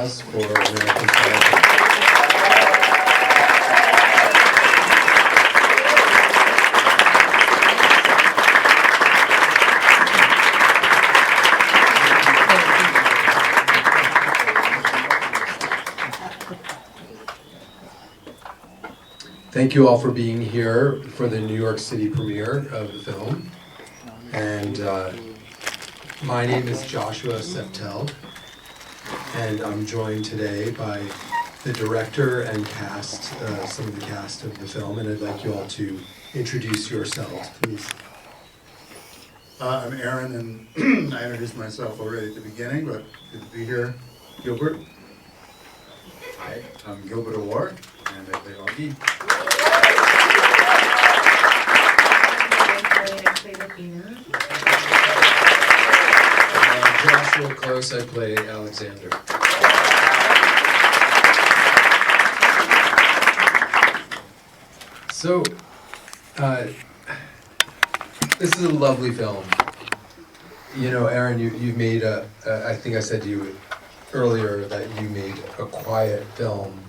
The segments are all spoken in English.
applause for American Solitaire. Thank you all for being here for the New York City premiere of the film. And my name is Joshua Seftel, and I'm joined today by the director and cast, some of the cast of the film, and I'd like you all to introduce yourselves, please. I'm Aaron, and I introduced myself already at the beginning, but good to be here. Gilbert. Hi, I'm Gilbert Owuor, and I play Augie. Joshua Close, I play Alexander. So, this is a lovely film. You know, Aaron, you've made I think I said to you earlier that you made a quiet film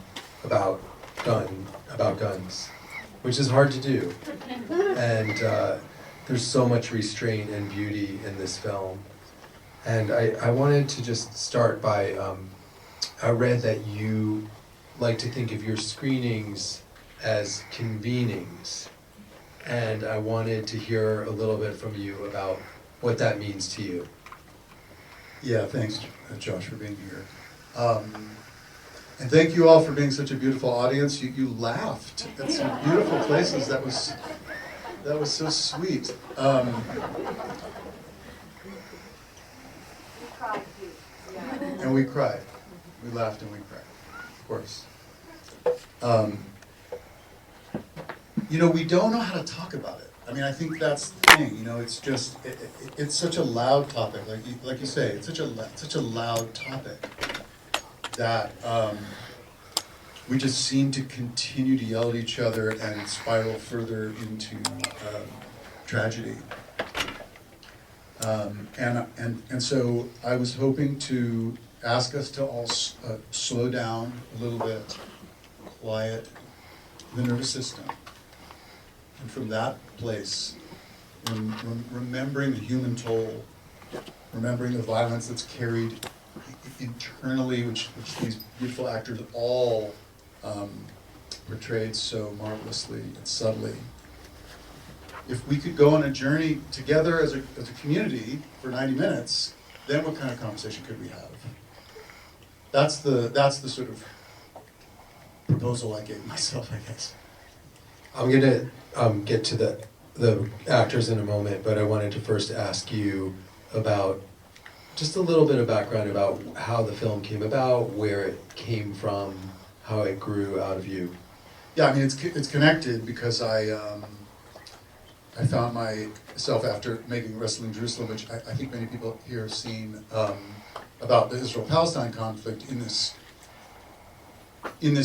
about guns, which is hard to do. And there's so much restraint and beauty in this film. And I wanted to just start by, I read that you like to think of your screenings as convenings. And I wanted to hear a little bit from you about what that means to you. Yeah, thanks, Josh, for being here. And thank you all for being such a beautiful audience. You laughed at some beautiful places. That was so sweet. And we cried. We laughed and we cried, of course. You know, we don't know how to talk about it. I mean, I think that's the thing. You know, it's just it's such a loud topic. Like you say, it's such a loud topic that we just seem to continue to yell at each other and spiral further into tragedy. And so I was hoping to ask us to all slow down a little bit, quiet the nervous system. And from that place, remembering the human toll, remembering the violence that's carried internally, which these beautiful actors all portrayed so marvelously and subtly. If we could go on a journey together as a community for 90 minutes, then what kind of conversation could we have? That's the sort of proposal I gave myself, I guess. I'm gonna get to the actors in a moment, but I wanted to first ask you about just a little bit of background about how the film came about, where it came from, how it grew out of you. Yeah, I mean, it's connected because I found myself after making Wrestling Jerusalem, which I think many people here have seen, about the Israel-Palestine conflict in this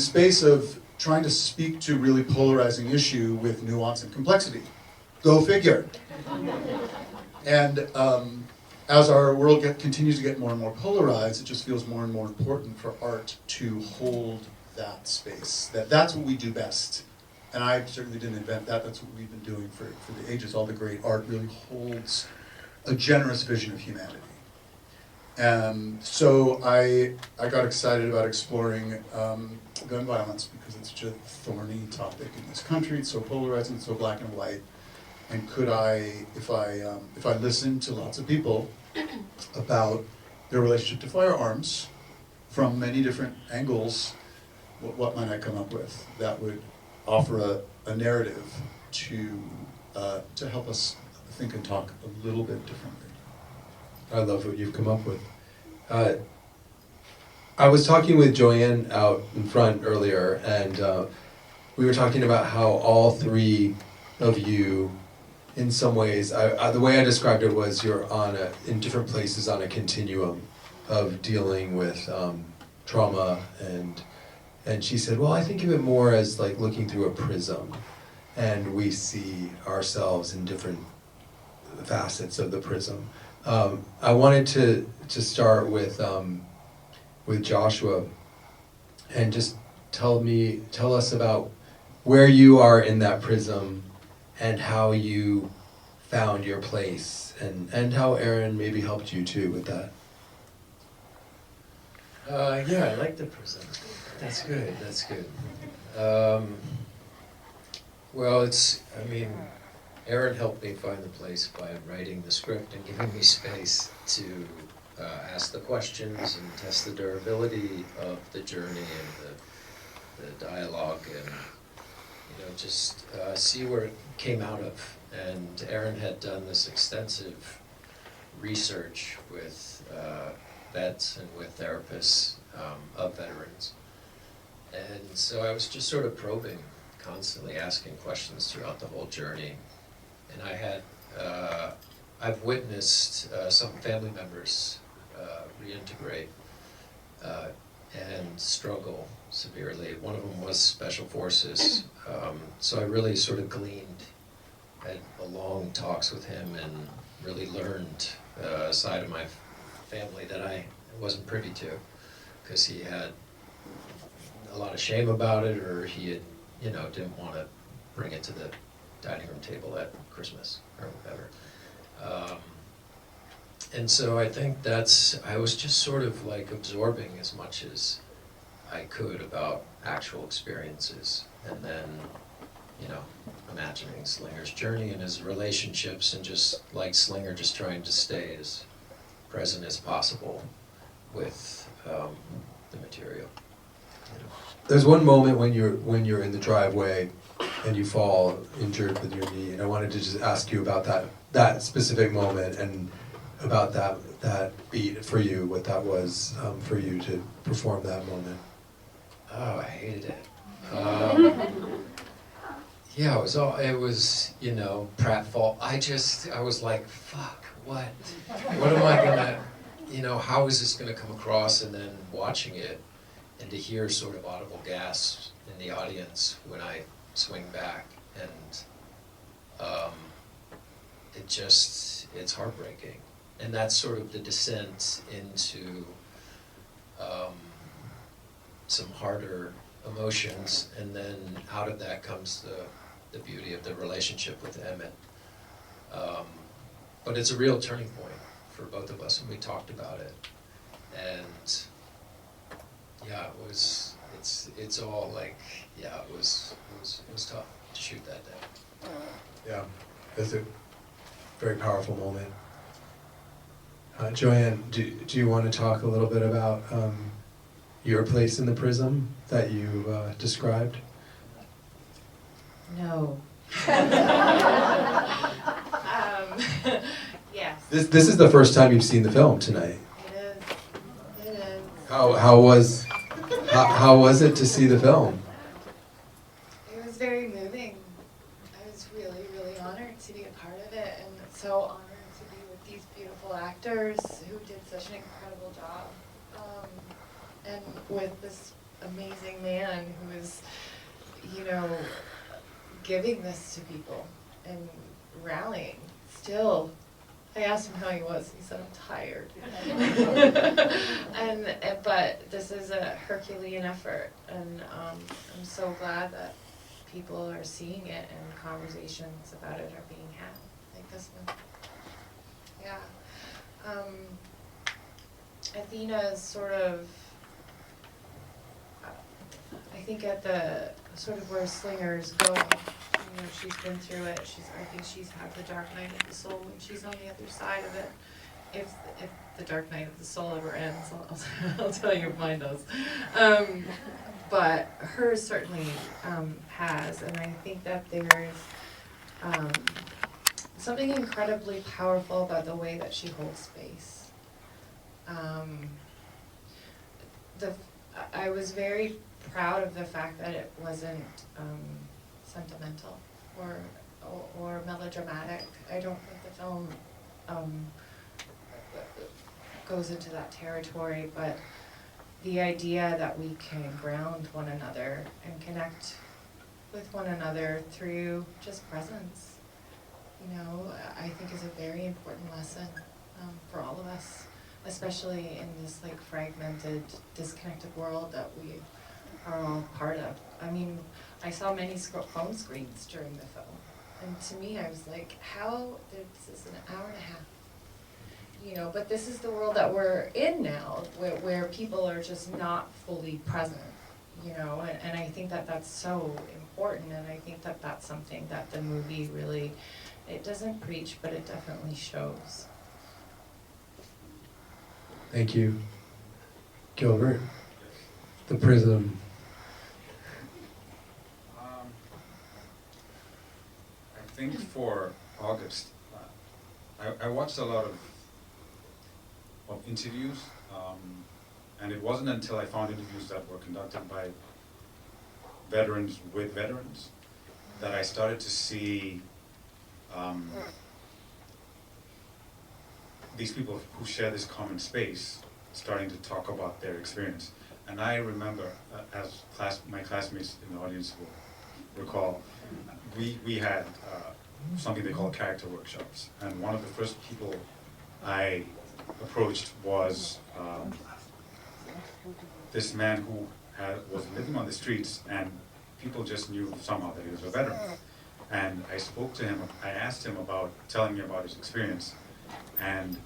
space of trying to speak to really polarizing issue with nuance and complexity. Go figure. And as our world continues to get more and more polarized, it just feels more and more important for art to hold that space. That's what we do best. And I certainly didn't invent that. That's what we've been doing for the ages. All the great art really holds a generous vision of humanity. So I got excited about exploring gun violence because it's such a thorny topic in this country. It's so polarizing, it's so black and white. And could I, if I listened to lots of people about their relationship to firearms from many different angles, what might I come up with that would offer a narrative to help us think and talk a little bit differently. I love what you've come up with. I was talking with Joanne out in front earlier, and we were talking about how all three of you, in some ways, the way I described it was you're in different places on a continuum of dealing with trauma, and she said, well, I think of it more as like looking through a prism, and we see ourselves in different facets of the prism. I wanted to start with with Joshua, and just tell us about where you are in that prism and how you found your place, and how Aaron maybe helped you too with that. Yeah, I like the prism. That's good, that's good. Well, Aaron helped me find the place by writing the script and giving me space to ask the questions and test the durability of the journey and the dialogue, and just see where it came out of. And Aaron had done this extensive research with vets and with therapists of veterans. And so I was just sort of probing, constantly asking questions throughout the whole journey. And I've witnessed some family members reintegrate and struggle severely. One of them was Special Forces. So I really sort of gleaned, had long talks with him and really learned a side of my family that I wasn't privy to, because he had a lot of shame about it, or he had, didn't want to bring it to the dining room table at Christmas or whatever. And so I think I was just sort of like absorbing as much as I could about actual experiences, and then, imagining Slinger's journey and his relationships, and just like Slinger, just trying to stay as present as possible with the material. There's one moment when you're in the driveway and you fall injured with your knee, and I wanted to just ask you about that specific moment, and about that beat for you, what that was for you to perform that moment. Oh, I hated it. Yeah, it was pratfall. I was like, fuck, what am I gonna, how is this gonna come across? And then watching it, and to hear sort of audible gasps in the audience when I swing back, and it's heartbreaking. And that's sort of the descent into some harder emotions, and then out of that comes the beauty of the relationship with Emmett. But it's a real turning point for both of us, and we talked about it. And yeah, it's all like, yeah, it was tough to shoot that day. Yeah, it's a very powerful moment. Joanne, do you want to talk a little bit about your place in the prism that you described? No. Yes. This is the first time you've seen the film tonight. It is. How was it to see the film? It was very moving. I was really, really honored to be a part of it, and so honored to be with these beautiful actors who did such an incredible job. And with this amazing man who is, giving this to people and rallying. Still, I asked him how he was. He said, "I'm tired." But this is a Herculean effort, and I'm so glad that people are seeing it and conversations about it are being had, like this one. Yeah. Athena is sort of, I think, at the sort of where Slinger's going. She's been through it. I think she's had the dark night of the soul, and she's on the other side of it. If the dark night of the soul ever ends, I'll tell you if mine does. But hers certainly has, and I think that there's something incredibly powerful about the way that she holds space. I was very proud of the fact that it wasn't sentimental or melodramatic. I don't think the film goes into that territory, but the idea that we can ground one another and connect with one another through just presence, I think is a very important lesson for all of us. especially in this like fragmented, disconnected world that we are all part of. I mean, I saw many phone screens during the film, and to me I was like, how, this is an hour and a half. You know, but this is the world that we're in now, where people are just not fully present, you know, and I think that that's so important, and I think that that's something that the movie really, it doesn't preach, but it definitely shows. Thank you. Gilbert, the prism. I think for August, I watched a lot of interviews, and it wasn't until I found interviews that were conducted by veterans with veterans that I started to see these people who share this common space starting to talk about their experience. And I remember, as my classmates in the audience will recall, we had something they call character workshops, and one of the first people I approached was this man who was living on the streets, and people just knew somehow that he was a veteran. And I spoke to him, I asked him about telling me about his experience, and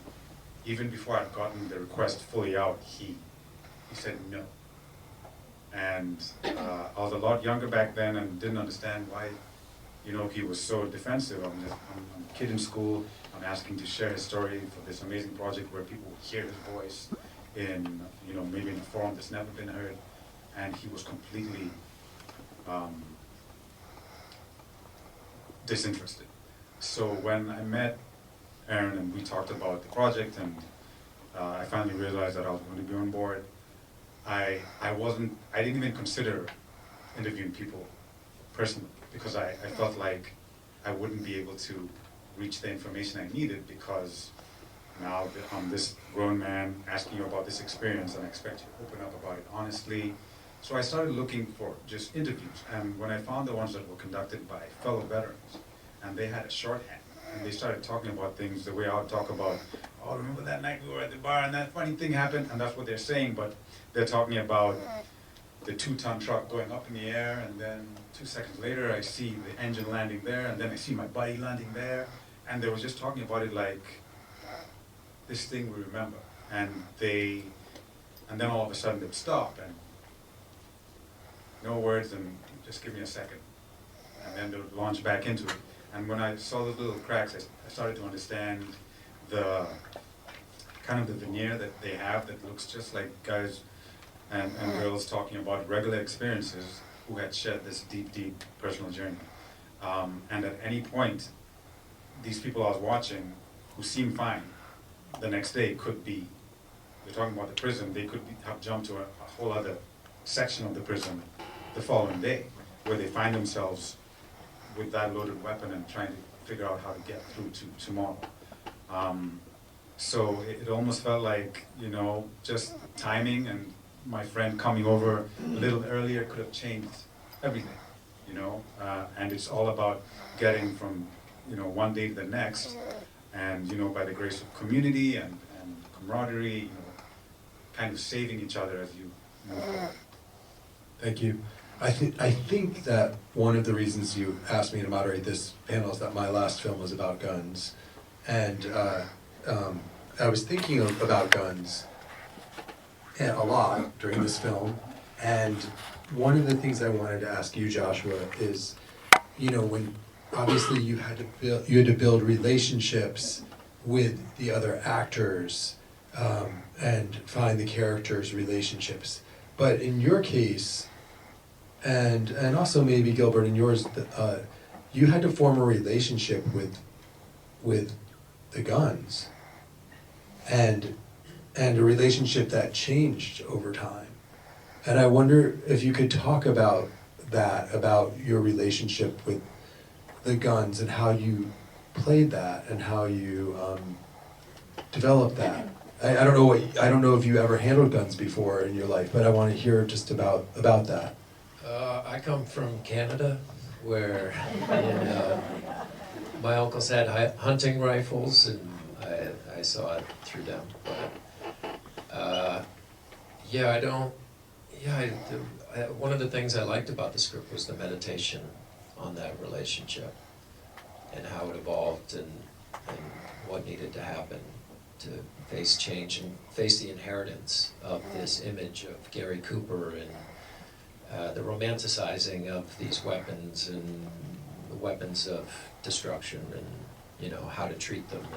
even before I'd gotten the request fully out, he said no. And I was a lot younger back then and didn't understand why, you know, he was so defensive. I'm a kid in school, I'm asking to share his story for this amazing project where people would hear his voice in, you know, maybe in a forum that's never been heard, and he was completely disinterested. So when I met Aaron and we talked about the project, and I finally realized that I was going to be on board, I didn't even consider interviewing people personally, because I felt like I wouldn't be able to reach the information I needed, because now I'm this grown man asking you about this experience, and I expect you to open up about it honestly. So I started looking for just interviews, and when I found the ones that were conducted by fellow veterans, and they had a shorthand, and they started talking about things the way I would talk about, oh, remember that night we were at the bar and that funny thing happened, and that's what they're saying, but they're talking about the 2-ton truck going up in the air, and then 2 seconds later I see the engine landing there, and then I see my buddy landing there, and they were just talking about it like this thing we remember, and then all of a sudden they'd stop, and no words, and just give me a second, and then they would launch back into it. And when I saw those little cracks, I started to understand the kind of the veneer that they have that looks just like guys and girls talking about regular experiences who had shared this deep, deep personal journey. And at any point, these people I was watching who seemed fine the next day could be, we're talking about the prison, they could have jumped to a whole other section of the prison the following day, where they find themselves with that loaded weapon and trying to figure out how to get through to tomorrow. So it almost felt like, you know, just timing, and my friend coming over a little earlier could have changed everything, you know? And it's all about getting from, you know, one day to the next, and, you know, by the grace of community and camaraderie, you know, kind of saving each other as you move forward. Thank you. I think that one of the reasons you asked me to moderate this panel is that my last film was about guns, and I was thinking about guns a lot during this film, and one of the things I wanted to ask you, Joshua, is, you know, when obviously you had to build relationships with the other actors and find the characters' relationships, but in your case, and also maybe Gilbert in yours, you had to form a relationship with the guns, and a relationship that changed over time. And I wonder if you could talk about that, about your relationship with the guns and how you played that and how you developed that. I don't know if you ever handled guns before in your life, but I want to hear just about that. I come from Canada, where my uncles had hunting rifles, and I saw it through them. But Yeah, I don't, yeah, one of the things I liked about the script was the meditation on that relationship and how it evolved and what needed to happen to face change and face the inheritance of this image of Gary Cooper and the romanticizing of these weapons and the weapons of destruction and, you know, how to treat them.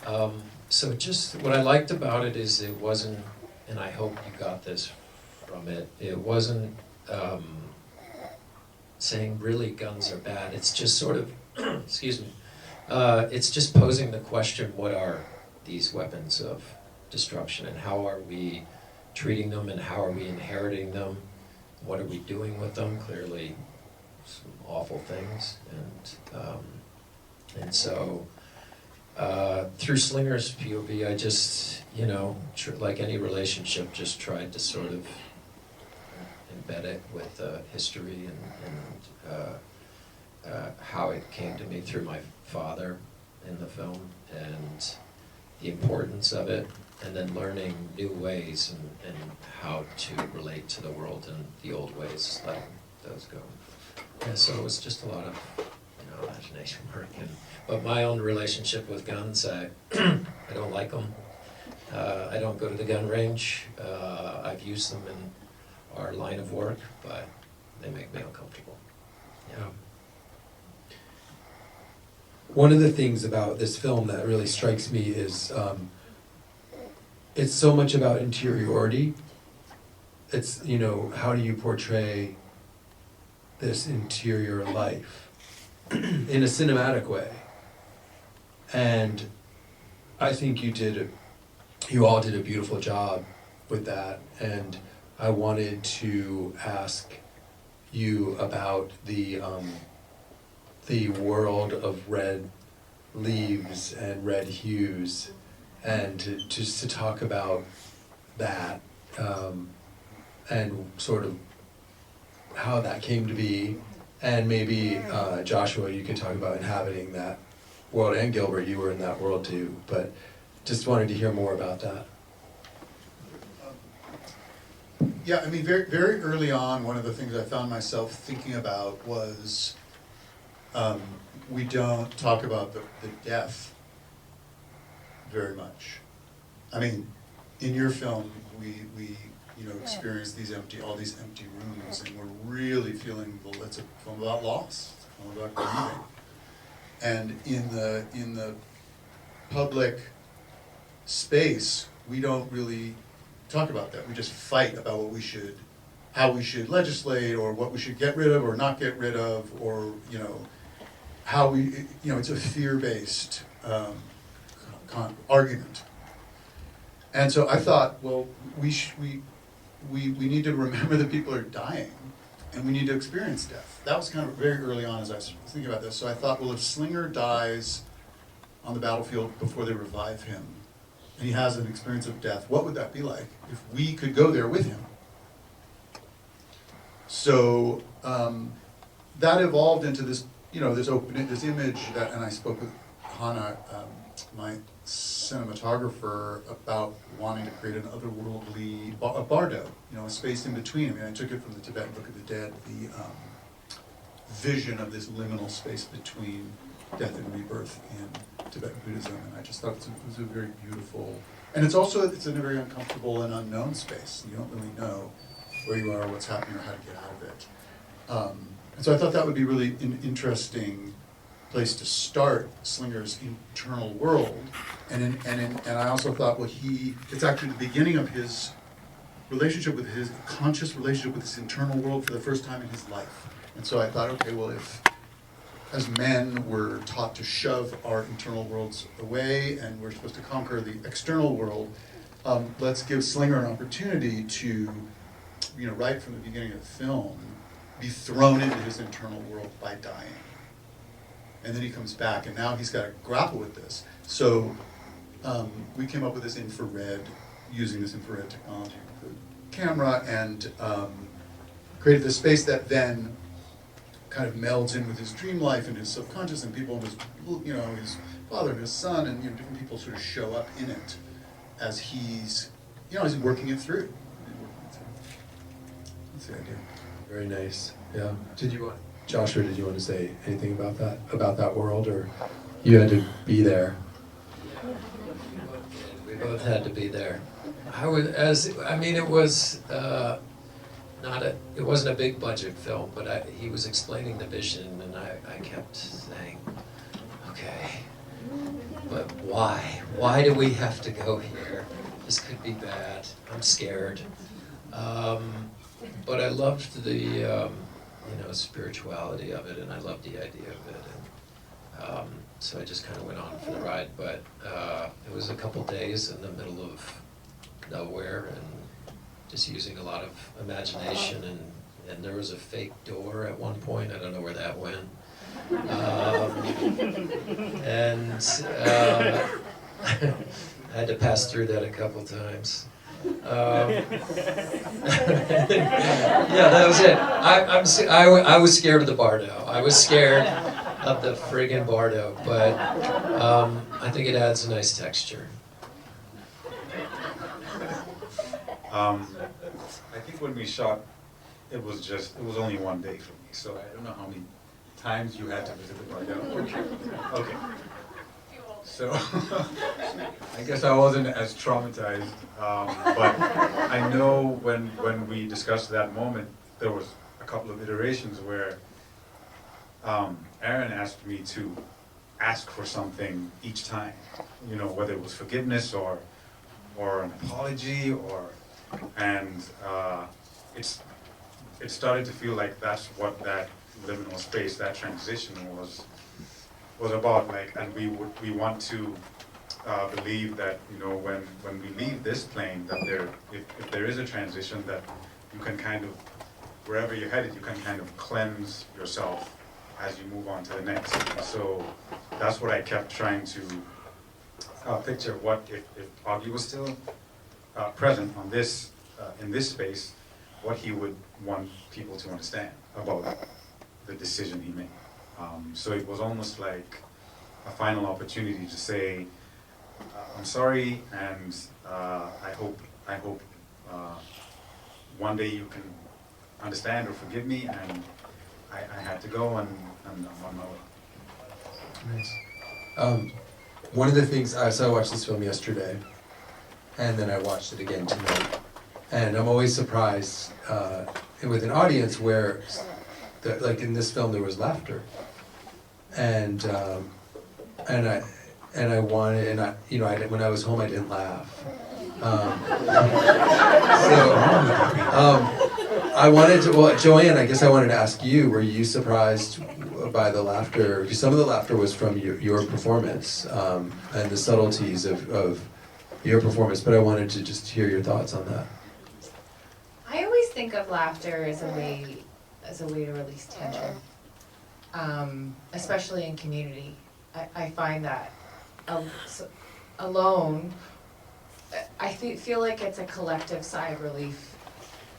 And so just what I liked about it is it wasn't, and I hope you got this from it, it wasn't saying really guns are bad. It's just sort of, excuse me, it's just posing the question, what are these weapons of destruction and how are we treating them and how are we inheriting them? What are we doing with them? Clearly some awful things. And so through Slinger's POV, I just, you know, like any relationship, just tried to sort of embed it with history and how it came to me through my father in the film and the importance of it, and then learning new ways and how to relate to the world and the old ways, letting those go. Yeah, so it was just a lot of, you know, imagination work. But my own relationship with guns, I don't like them. I don't go to the gun range. I've used them in our line of work, but they make me uncomfortable. Yeah. One of the things about this film that really strikes me is it's so much about interiority. It's, you know, how do you portray this interior life in a cinematic way? And I think you all did a beautiful job with that. And I wanted to ask you about the world of red leaves and red hues, and just to talk about that and sort of how that came to be, and maybe Joshua, you could talk about inhabiting that world, and Gilbert, you were in that world too, but just wanted to hear more about that. Yeah, I mean, very, very early on, one of the things I found myself thinking about was we don't talk about the death very much. I mean, in your film, we you know, experience all these empty rooms, and we're really feeling it's a film about loss, it's a film about grieving. And in the public space, we don't really talk about that. We just fight about how we should legislate, or what we should get rid of or not get rid of, or, you know, how we, you know, it's a fear-based argument. And so I thought, well, we need to remember that people are dying, and we need to experience death. That was kind of very early on as I was thinking about this. So I thought, well, if Slinger dies on the battlefield before they revive him, and he has an experience of death, what would that be like if we could go there with him? So that evolved into this, you know, this image that, and I spoke with Hannah, my cinematographer, about wanting to create an otherworldly, a bardo, you know, a space in between. I mean, I took it from the Tibetan Book of the Dead, the vision of this liminal space between death and rebirth in Tibetan Buddhism, and I just thought it was a very beautiful, and it's in a very uncomfortable and unknown space. You don't really know where you are, what's happening, or how to get out of it. And so I thought that would be really an interesting place to start Slinger's internal world, and I also thought, well, it's actually the beginning of his relationship with his conscious relationship with his internal world for the first time in his life. And so I thought, okay, well, if as men we're taught to shove our internal worlds away and we're supposed to conquer the external world, let's give Slinger an opportunity to, you know, right from the beginning of the film, be thrown into his internal world by dying. And then he comes back, and now he's got to grapple with this. So we came up with this using this infrared technology with the camera, and created this space that then kind of melds in with his dream life and his subconscious, and people, his father and his son, and, you know, different people sort of show up in it as he's working it through. That's the idea. Very nice. Yeah. Joshua, did you want to say anything about that world, or you had to be there? We both had to be there. It was it wasn't a big budget film, but he was explaining the vision, and I kept saying, okay, but why? Why do we have to go here? This could be bad. I'm scared. But I loved the spirituality of it, and I loved the idea of it. And so I just kind of went on for the ride. But it was a couple days in the middle of nowhere, and just using a lot of imagination. And there was a fake door at one point. I don't know where that went. I had to pass through that a couple times. Yeah, that was it. I was scared of the Bardo. I was scared of the friggin' Bardo, but I think it adds a nice texture. I think when we shot, it was only one day for me, so I don't know how many times you had to visit the Bardo. Okay. So, I guess I wasn't as traumatized, but I know when we discussed that moment, there was a couple of iterations where Aaron asked me to ask for something each time, whether it was forgiveness or an apology, and it started to feel like that's what that liminal space, that transition was about, and we want to believe that when we leave this plane, that if there is a transition, that you can kind of, wherever you're headed, you can kind of cleanse yourself as you move on to the next. And so that's what I kept trying to picture. What if Augie was still present on this in this space, what he would want people to understand about the decision he made. So it was almost like a final opportunity to say, I'm sorry, and I hope one day you can understand or forgive me, and I had to go, and I'm on my way. Nice. One of the things, so I watched this film yesterday, and then I watched it again tonight, and I'm always surprised with an audience where, like in this film, there was laughter, and I wanted, and when I was home, I didn't laugh. I wanted to, well, Joanne, I guess I wanted to ask you, were you surprised by the laughter? Because some of the laughter was from your performance, and the subtleties of your performance, but I wanted to just hear your thoughts on that. I always think of laughter as a way to release tension, especially in community. I find that alone, I feel like it's a collective sigh of relief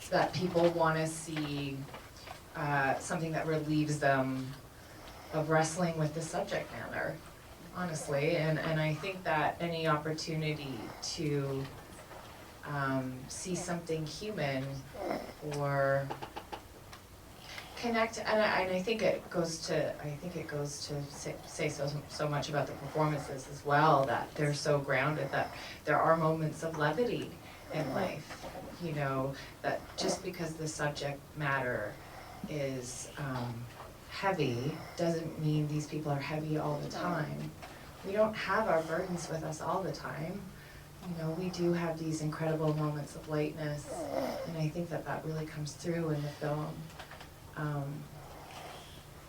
that people want to see something that relieves them of wrestling with the subject matter, honestly. And I think that any opportunity to see something human or connect, and I think it goes to say so much about the performances as well, that they're so grounded, that there are moments of levity in life, that just because the subject matter is heavy doesn't mean these people are heavy all the time. We don't have our burdens with us all the time. We do have these incredible moments of lightness, and I think that really comes through in the film.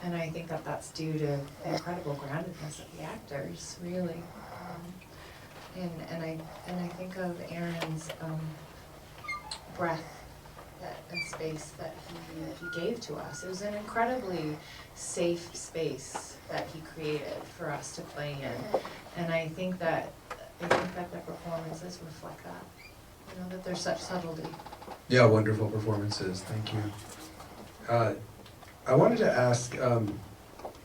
And I think that that's due to the incredible groundedness of the actors, really. And I think of Aaron's breath and space that he gave to us. It was an incredibly safe space that he created for us to play in, and I think that the performances reflect that. That there's such subtlety. Yeah, wonderful performances. Thank you. I wanted to ask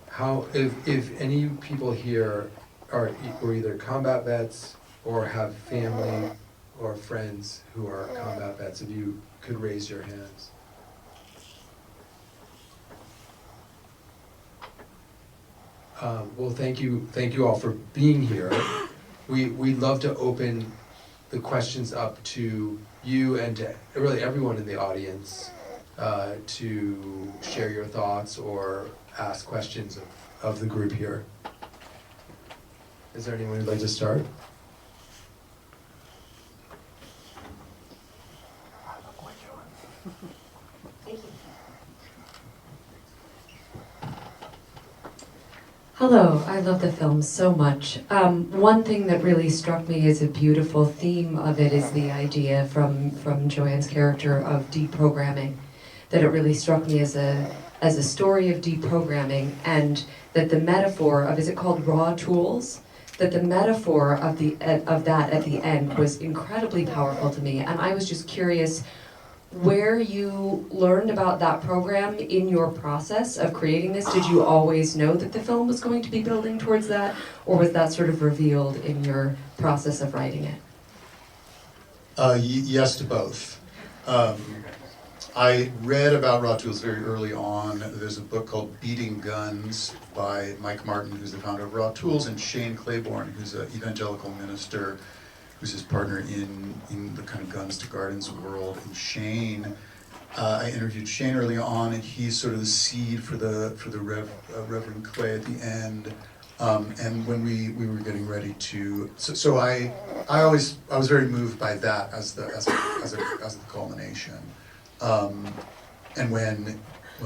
how, if any people here are either combat vets or have family or friends who are combat vets, if you could raise your hands. Well, thank you all for being here. We'd love to open the questions up to you and to really everyone in the audience to share your thoughts or ask questions of the group here. Is there anyone who'd like to start? Hello, I love the film so much. One thing that really struck me as a beautiful theme of it is the idea from Joanne's character of deprogramming. That it really struck me as a story of deprogramming, and that the metaphor of, is it called raw tools? That the metaphor of that at the end was incredibly powerful to me, and I was just curious where you learned about that program in your process of creating this. Did you always know that the film was going to be building towards that, or was that sort of revealed in your process of writing it? Yes to both. I read about raw tools very early on. There's a book called Beating Guns by Mike Martin, who's the founder of Raw Tools, and Shane Claiborne, who's an evangelical minister, who's his partner in the kind of guns to gardens world. And Shane, I interviewed Shane early on, and he's sort of the seed for the Reverend Clay at the end. And when we were getting ready to, so I was very moved by that as the culmination. And when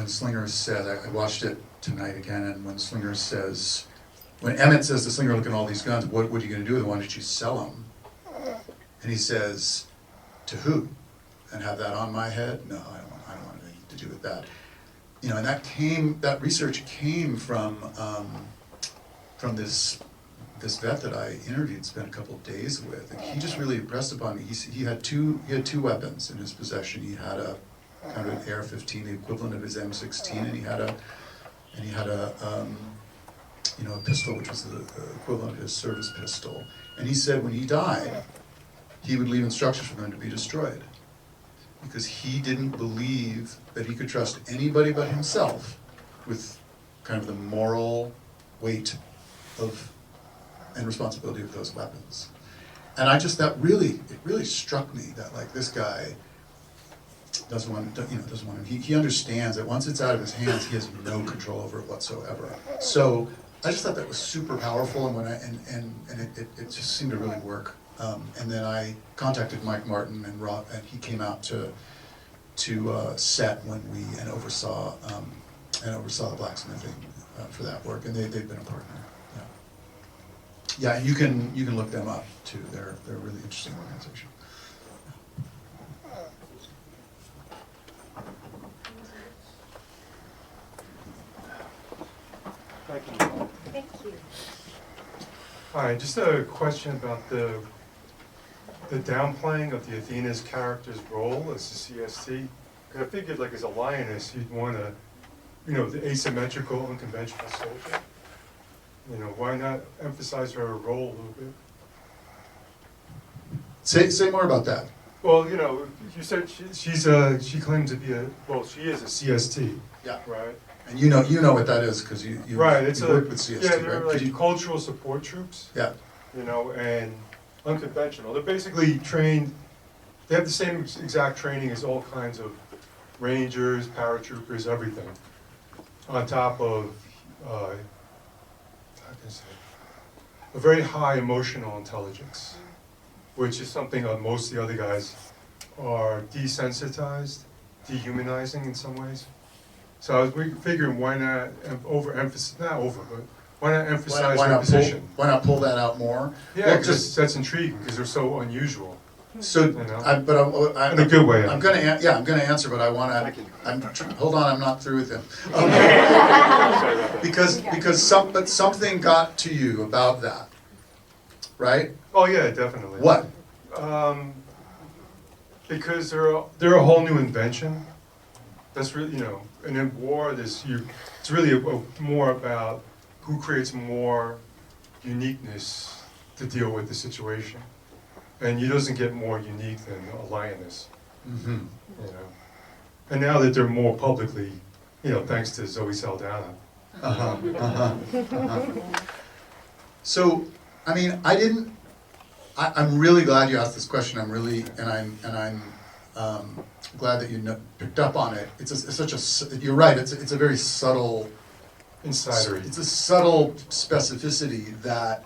Slinger said, I watched it tonight again, and when Slinger says, when Emmett says to Slinger, look at all these guns, what are you going to do with them? Why don't you sell them? And he says, to who? And have that on my head? No, I don't want anything to do with that. You know, and that research came from this vet that I interviewed, spent a couple of days with, and he just really impressed upon me. He had two weapons in his possession. He had a kind of an AR-15, the equivalent of his M16, and he had a pistol, which was the equivalent of his service pistol. And he said when he died, he would leave instructions for them to be destroyed, because he didn't believe that he could trust anybody but himself with kind of the moral weight of and responsibility of those weapons. And it really struck me that, like, this guy doesn't want to, he understands that once it's out of his hands, he has no control over it whatsoever. So I just thought that was super powerful, and it just seemed to really work. And then I contacted Mike Martin and Rob, and he came out to set and oversaw the blacksmithing for that work, and they've been a partner. Yeah, you can look them up too. They're a really interesting organization. Thank you. Thank you. Hi, just a question about the downplaying of the Athena's character's role as a CST. I figured, like, as a lioness, you'd want to, the asymmetrical, unconventional soldier. Why not emphasize her role a little bit? Say more about that. Well, you said she claims to be she is a CST. Yeah. Right. And you know what that is, because you worked with CST, yeah, they're right? like cultural support troops. Yeah. And unconventional. They're basically trained. They have the same exact training as all kinds of rangers, paratroopers, everything. On top of a very high emotional intelligence, which is something most of the other guys are desensitized, dehumanizing in some ways. So I was figuring, why not overemphasize, but why not emphasize their position? Why not pull that out more? Yeah, Well, because that's intriguing, because they're so unusual. So, In a good way. I'm going to answer, but I want to. Hold on, I'm not through with him. Because something got to you about that, right? Oh yeah, definitely. What? Because they're a whole new invention. That's really, and in war, it's really more about who creates more uniqueness to deal with the situation. And he doesn't get more unique than a lioness. Mm-hmm. And now that they're more publicly, thanks to Zoe Saldana, So, I mean, I'm really glad you asked this question. I'm glad that you picked up on it. You're right. It's a very subtle Insidery. It's a subtle specificity that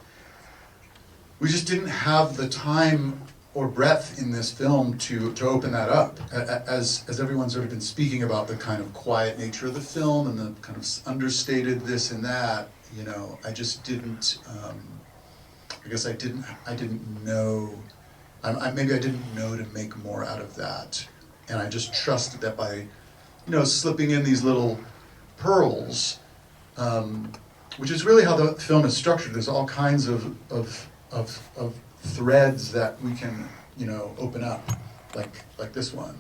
we just didn't have the time or breadth in this film to open that up. As everyone's sort of been speaking about the kind of quiet nature of the film and the kind of understated this and that, you know, I just didn't. I guess I didn't know. Maybe I didn't know to make more out of that, and I just trusted that by, you know, slipping in these little pearls. Which is really how the film is structured. There's all kinds of threads that we can, you know, open up, like this one,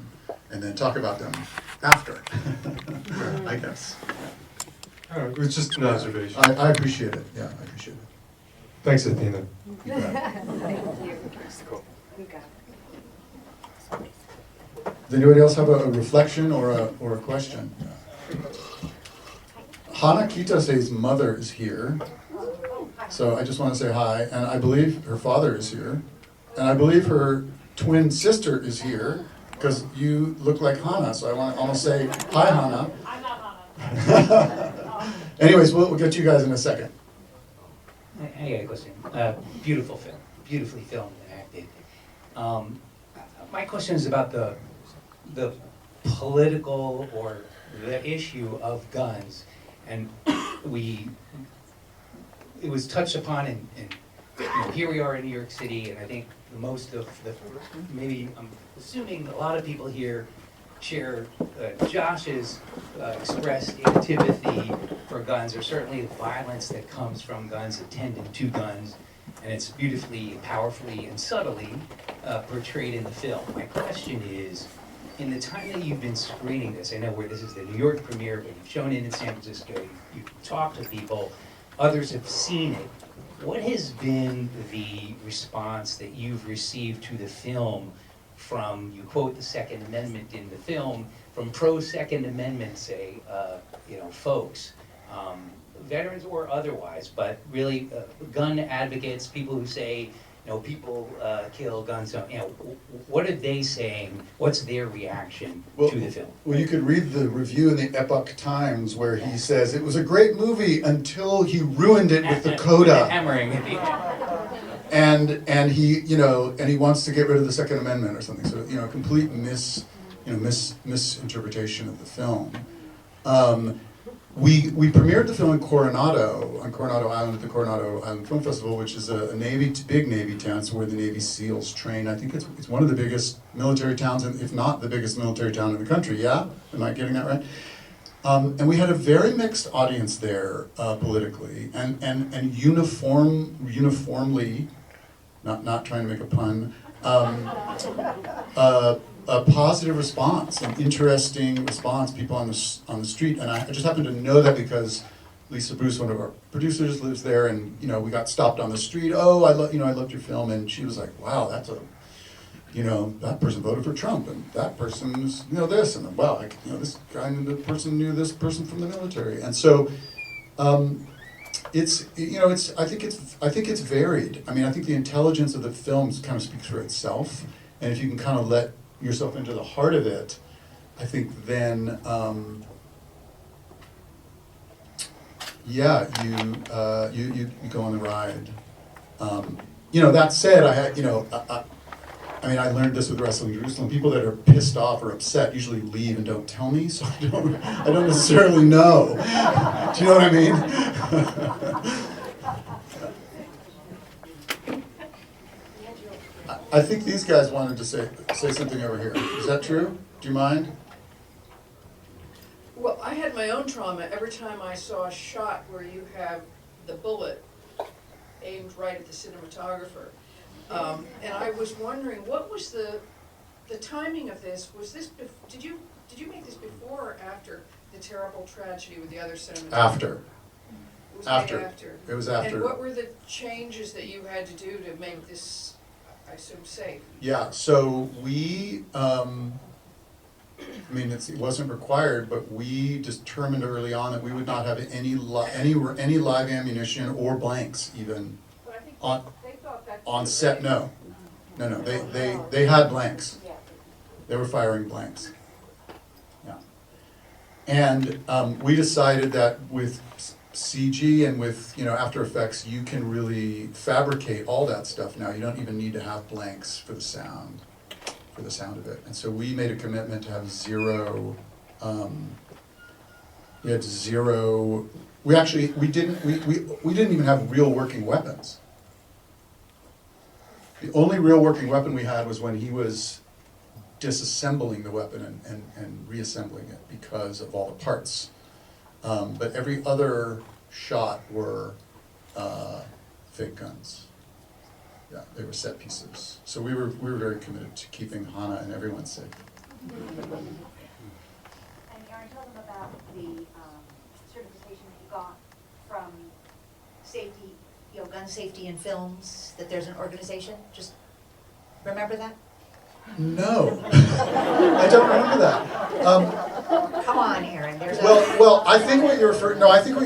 and then talk about them after. I guess. It was just an observation. I appreciate it. Yeah, I appreciate it. Thanks, Athena. You bet. Does anybody else have a reflection or a question? Hana Kitase's mother is here, so I just want to say hi, and I believe her father is here, and I believe her twin sister is here, because you look like Hana, so I want to almost say, hi Hana. I'm not Hana. Anyways, we'll get you guys in a second. I got a question. Beautiful film, beautifully filmed and acted. My question is about the political or the issue of guns. And it was touched upon in you know, here we are in New York City, and I think most of maybe I'm assuming a lot of people here share Josh's expressed antipathy for guns, or certainly the violence that comes from guns, attendant to guns, and it's beautifully, powerfully, and subtly portrayed in the film. My question is, in the time that you've been screening this, I know where this is the New York premiere, but you've shown it in San Francisco, you've talked to people, others have seen it. What has been the response that you've received to the film from, you quote the Second Amendment in the film, from pro-Second Amendment, say, you know, folks, veterans or otherwise, but really gun advocates, people who say, you know, people kill, guns don't, you know, what are they saying? What's their reaction to the film? Well, you could read the review in the Epoch Times where he says it was a great movie until he ruined it with the coda. Hammering. And he, you know, and he wants to get rid of the Second Amendment or something. So, you know, complete misinterpretation of the film. We premiered the film in Coronado, on Coronado Island at the Coronado Island Film Festival, which is a big Navy town. It's where the Navy SEALs train. I think it's one of the biggest military towns, if not the biggest military town in the country. Yeah, am I getting that right? And we had a very mixed audience there politically, and uniformly, not trying to make a pun, a positive response, an interesting response, people on the street, and I just happen to know that because Lisa Bruce, one of our producers, lives there, and you know, we got stopped on the street. Oh, I loved your film, and she was like, wow, that's that person voted for Trump, and that person's this, and wow, this guy knew the person knew this person from the military, and so. I think it's varied. I mean, I think the intelligence of the film kind of speaks for itself, and if you can kind of let yourself into the heart of it, I think then, you go on the ride. That said, I learned this with Wrestling Jerusalem. People that are pissed off or upset usually leave and don't tell me, so I don't necessarily know. Do you know what I mean? I think these guys wanted to say something over here. Is that true? Do you mind? Well, I had my own trauma every time I saw a shot where you have the bullet aimed right at the cinematographer. And I was wondering, what was the timing of this? Was this did you make this before or after the terrible tragedy with the other cinematographer? After. It was After. made after. It was after. And what were the changes that you had to do to make this, I assume, safe? Yeah, so we I mean, it wasn't required, but we determined early on that we would not have any live ammunition or blanks even But I think on, they thought that. on set, no. No, they had blanks. Yeah. They were firing blanks. Yeah. And we decided that with CG and with, After Effects, you can really fabricate all that stuff now. You don't even need to have blanks for the sound of it. And so we made a commitment to have zero, we didn't even have real working weapons. The only real working weapon we had was when he was disassembling the weapon and reassembling it because of all the parts. But every other shot were fake guns. Yeah, they were set pieces. So we were very committed to keeping Hana and everyone safe. And Aaron, tell them about the certification that you got from safety, gun safety in films, that there's an organization. Just remember that? No, I don't remember that. Come on, Aaron, there's a. Well, I think what you're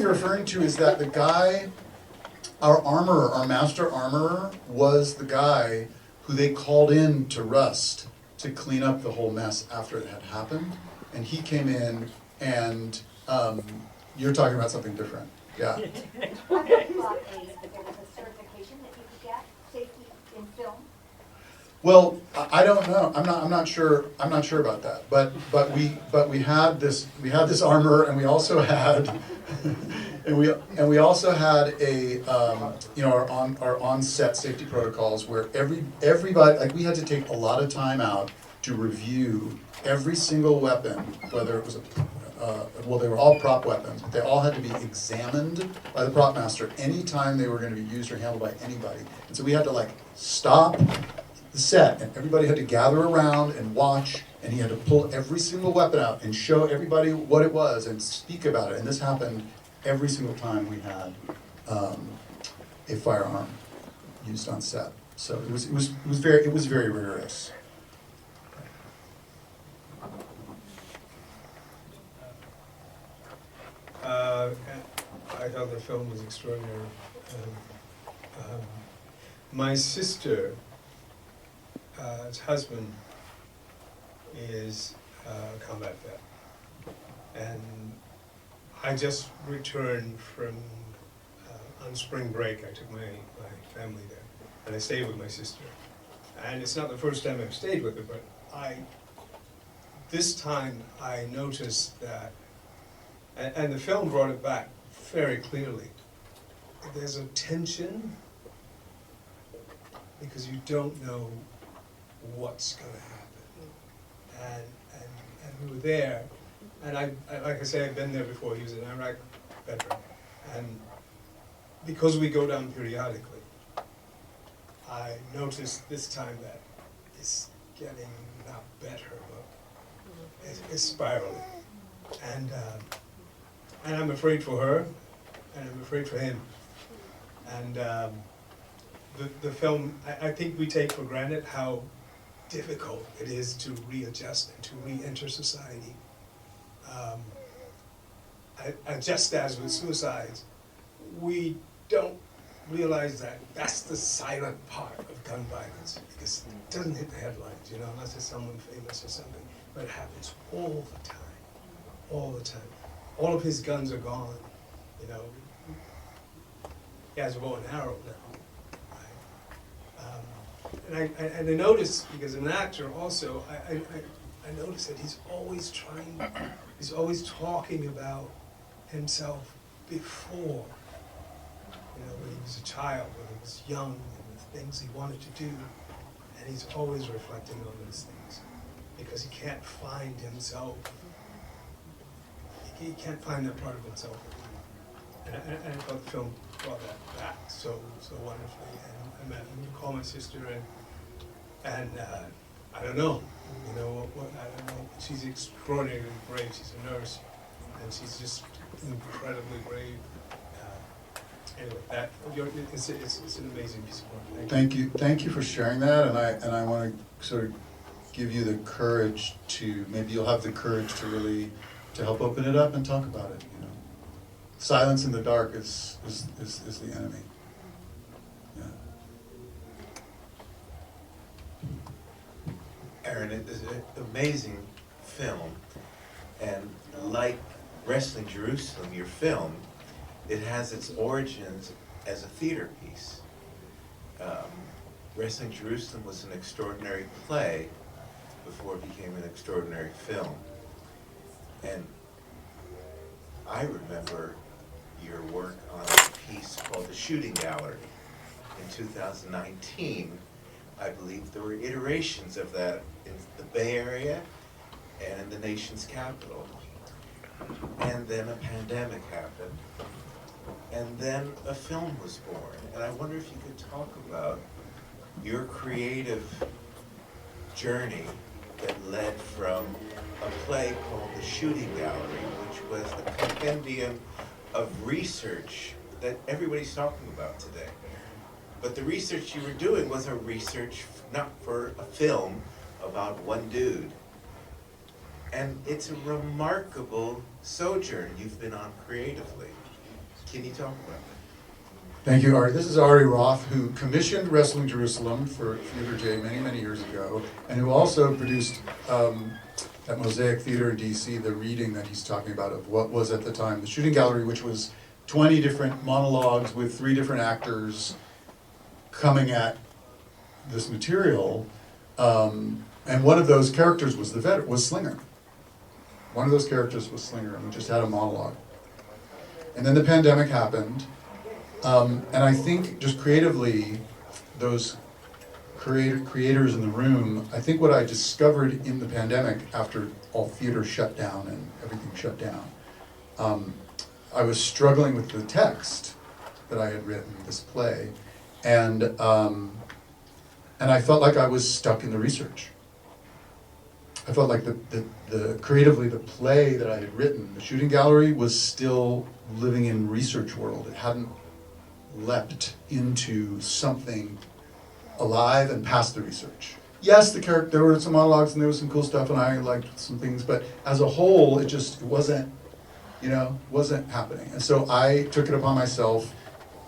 referring to is that the guy, our master armorer, was the guy who they called in to Rust to clean up the whole mess after it had happened, and he came in and you're talking about something different. Yeah. I thought that there was a certification that you could get, safety in film. Well, I don't know. I'm not sure about that. But we had this armor, and we also had and we also had a our on-set safety protocols where everybody, like, we had to take a lot of time out to review every single weapon, whether it was they were all prop weapons, but they all had to be examined by the prop master anytime they were going to be used or handled by anybody. And so we had to stop the set, and everybody had to gather around and watch, and he had to pull every single weapon out and show everybody what it was and speak about it. And this happened every single time we had a firearm used on set. So it was very rigorous. I thought the film was extraordinary. My sister's husband is a combat vet, and I just returned from on spring break. I took my family there, and I stayed with my sister. And it's not the first time I've stayed with her, but this time I noticed that, and the film brought it back very clearly. There's a tension because you don't know what's going to happen. And we were there, and I like I say, I've been there before. He was an Iraq veteran, and because we go down periodically, I noticed this time that it's getting not better, but it's spiraling. And I'm afraid for her, and I'm afraid for him. And the film, I think we take for granted how difficult it is to readjust and to re-enter society. Just as with suicides, we don't realize that that's the silent part of gun violence, because it doesn't hit the headlines, unless it's someone famous or something, but it happens all the time, all the time. All of his guns are gone, He has a bow and arrow now, right? And I noticed, because I'm an actor also, I noticed that he's always talking about himself before, when he was a child, when he was young, and the things he wanted to do, and he's always reflecting on those things, because he can't find himself. He can't find that part of himself. And I thought the film brought that back so wonderfully. And I called my sister, and I don't know, I don't know. She's extraordinarily brave. She's a nurse, and she's just incredibly brave. Anyway, it's an amazing piece of work. Thank you for sharing that, and I want to sort of give you the courage to, maybe you'll have the courage to really, to help open it up and talk about it, you know. Silence in the dark is the enemy. Yeah. Aaron, it is an amazing film, and like Wrestling Jerusalem, your film, it has its origins as a theater piece. Wrestling Jerusalem was an extraordinary play before it became an extraordinary film. And I remember your work on a piece called The Shooting Gallery. In 2019, I believe there were iterations of that in the Bay Area and in the nation's capital. And then a pandemic happened, and then a film was born. And I wonder if you could talk about your creative journey that led from a play called The Shooting Gallery, which was a compendium of research that everybody's talking about today. But the research you were doing was a research not for a film about one dude. And it's a remarkable sojourn you've been on creatively. Can you talk about that? Thank you, Ari. This is Ari Roth, who commissioned Wrestling Jerusalem for Theater J many, many years ago, and who also produced at Mosaic Theater in DC the reading that he's talking about of what was at the time The Shooting Gallery, which was 20 different monologues with 3 different actors coming at this material. And one of those characters was was Slinger. One of those characters was Slinger, and we just had a monologue. And then the pandemic happened, and I think just creatively, those creators in the room, I think what I discovered in the pandemic after all theater shut down and everything shut down, I was struggling with the text that I had written, this play, and I felt like I was stuck in the research. I felt like the creatively the play that I had written, The Shooting Gallery, was still living in research world. It hadn't leapt into something alive and past the research. Yes, there were some monologues and there was some cool stuff and I liked some things, but as a whole, it wasn't, wasn't happening. And so I took it upon myself.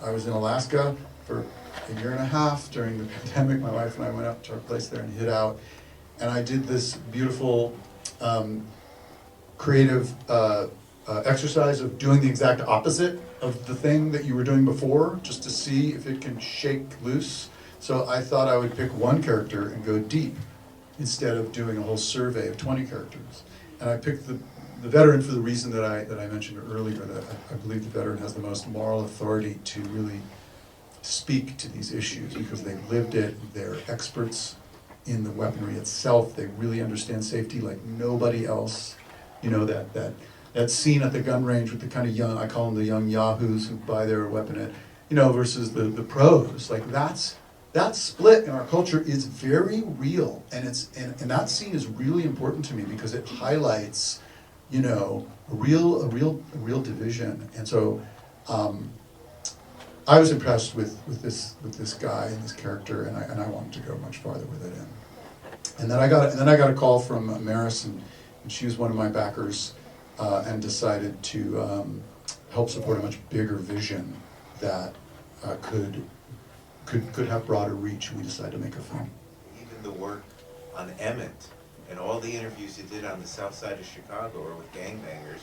I was in Alaska for a year and a half during the pandemic. My wife and I went up to our place there and hid out. And I did this beautiful creative exercise of doing the exact opposite of the thing that you were doing before, just to see if it can shake loose. So I thought I would pick one character and go deep instead of doing a whole survey of 20 characters. And I picked the veteran for the reason that I mentioned earlier, that I believe the veteran has the most moral authority to really speak to these issues because they've lived it, they're experts in the weaponry itself, they really understand safety like nobody else. That scene at the gun range with the kind of young, I call them the young yahoos who buy their weapon at, versus the pros, like that split in our culture is very real, and and that scene is really important to me because it highlights, a real division. And so I was impressed with this guy and this character, and I wanted to go much farther with it. And then I got a call from Maris, and she was one of my backers, and decided to help support a much bigger vision that could have broader reach. We decided to make a film. Even the work on Emmett and all the interviews you did on the south side of Chicago or with gangbangers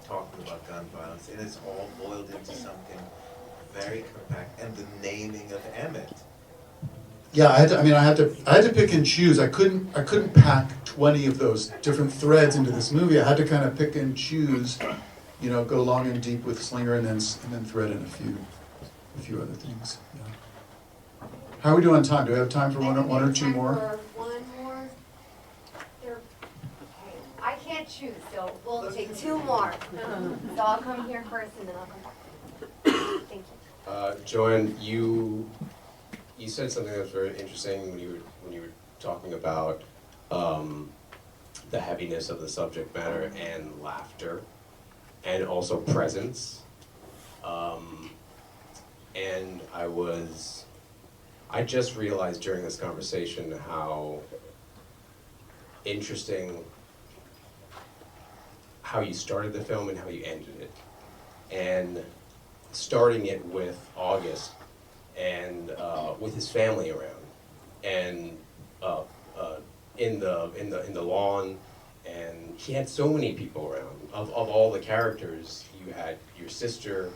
talking about gun violence, and it's all boiled into something very compact. And the naming of Emmett. Yeah, I had to pick and choose. I couldn't pack 20 of those different threads into this movie. I had to kind of pick and choose, go long and deep with Slinger and then thread in a few other things. Yeah. How are we doing on time? Do we have time for one or two more? One more. Okay. I can't choose, so we'll take 2 more. So I'll come here first and then I'll come back. Thank you. Joanne, you said something that was very interesting when you were talking about the heaviness of the subject matter and laughter, and also presence. And I just realized during this conversation how interesting how you started the film and how you ended it. And starting it with August and with his family around, and in the lawn, and he had so many people around. Of all the characters, you had your sister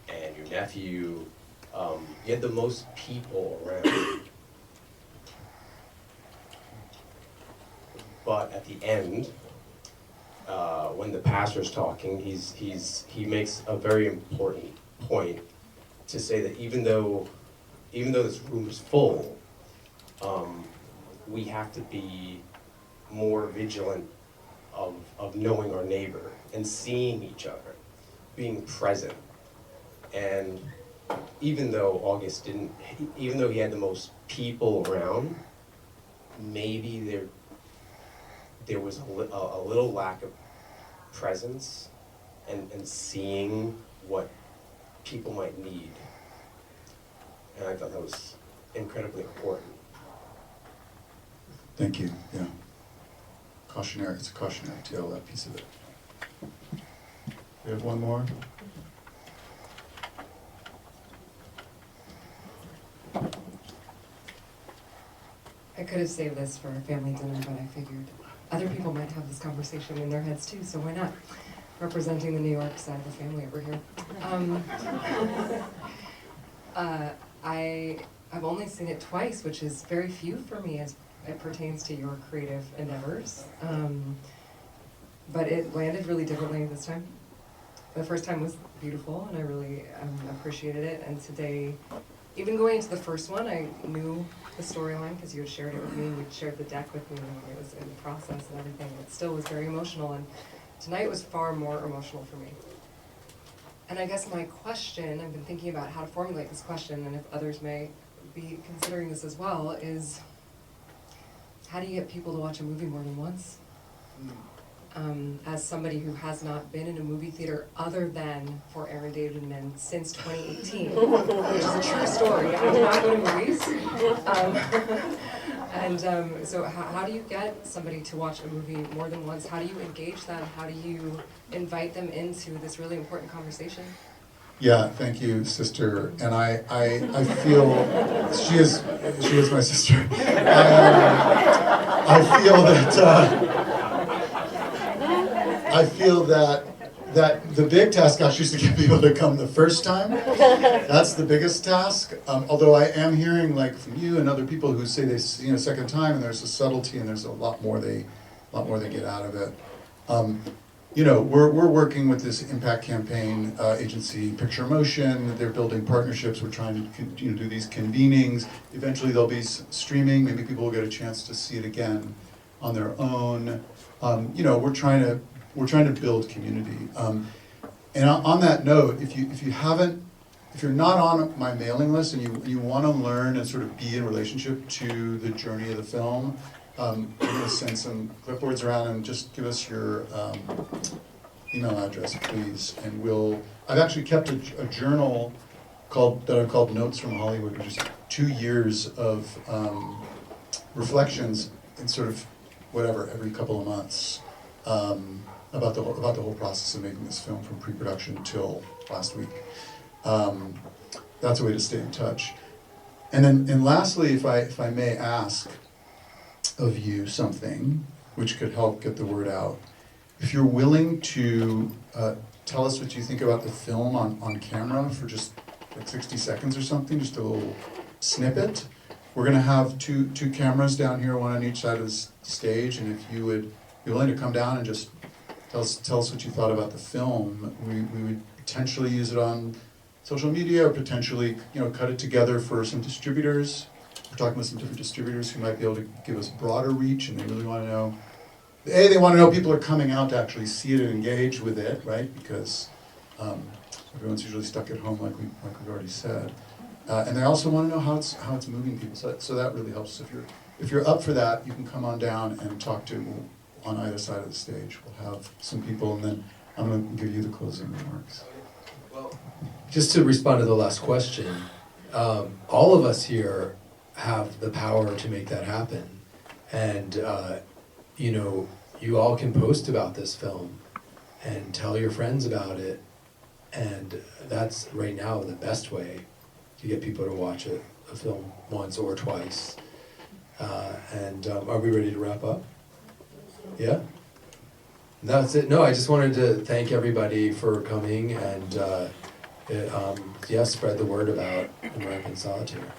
and your nephew. You had the most people around. But at the end, when the pastor's talking, he makes a very important point to say that even though this room is full, we have to be more vigilant of knowing our neighbor and seeing each other, being present. And even though even though he had the most people around, maybe there was a little lack of presence and seeing what people might need. And I thought that was incredibly important. Thank you, yeah. Cautionary, it's a cautionary tale, that piece of it. We have one more? I could have saved this for a family dinner, but I figured other people might have this conversation in their heads too, so why not? Representing the New York side of the family over here. I've only seen it twice, which is very few for me as it pertains to your creative endeavors. But it landed really differently this time. The first time was beautiful, and I really appreciated it. And today, even going into the first one, I knew the storyline because you had shared it with me, and you'd shared the deck with me when it was in the process and everything. It still was very emotional, and tonight was far more emotional for me. And I guess my question, I've been thinking about how to formulate this question, and if others may be considering this as well, is how do you get people to watch a movie more than once? As somebody who has not been in a movie theater other than for Aaron Davidman since 2018, which is a true story. I do not go to movies. So how do you get somebody to watch a movie more than once? How do you engage them? How do you invite them into this really important conversation? Yeah, thank you, sister. And I feel she is my sister. I feel that the big task actually is to get people to come the first time. That's the biggest task. Although I am hearing like from you and other people who say they see it a second time, and there's a subtlety and there's a lot more they get out of it. We're working with this impact campaign agency, Picture Motion. They're building partnerships. We're trying to do these convenings. Eventually there'll be streaming. Maybe people will get a chance to see it again on their own. We're trying to build community. And on that note, if you're not on my mailing list and you want to learn and sort of be in relationship to the journey of the film, I'm going to send some clipboards around and just give us your email address, please. And I've actually kept a journal that I've called Notes from Hollywood, which is 2 years of reflections in sort of every couple of months about the whole process of making this film from pre-production till last week. That's a way to stay in touch. And lastly, if I may ask of you something which could help get the word out. If you're willing to tell us what you think about the film on camera for just like 60 seconds or something, just a little snippet. We're going to have two cameras down here, one on each side of the stage, and if you would be willing to come down and just tell us what you thought about the film, we would potentially use it on social media, or potentially cut it together for some distributors. We're talking with some different distributors who might be able to give us broader reach, and they really want to know, they want to know people are coming out to actually see it and engage with it, right? Because everyone's usually stuck at home, like we've already said. And they also want to know how it's moving people. So that really helps. If you're up for that, you can come on down and talk to on either side of the stage. We'll have some people, and then I'm going to give you the closing remarks. Well, just to respond to the last question, all of us here have the power to make that happen. And you know, you all can post about this film and tell your friends about it. And that's right now the best way to get people to watch a film once or twice. Are we ready to wrap up? Yeah? That's it. No, I just wanted to thank everybody for coming and, yeah, spread the word about American Solitaire.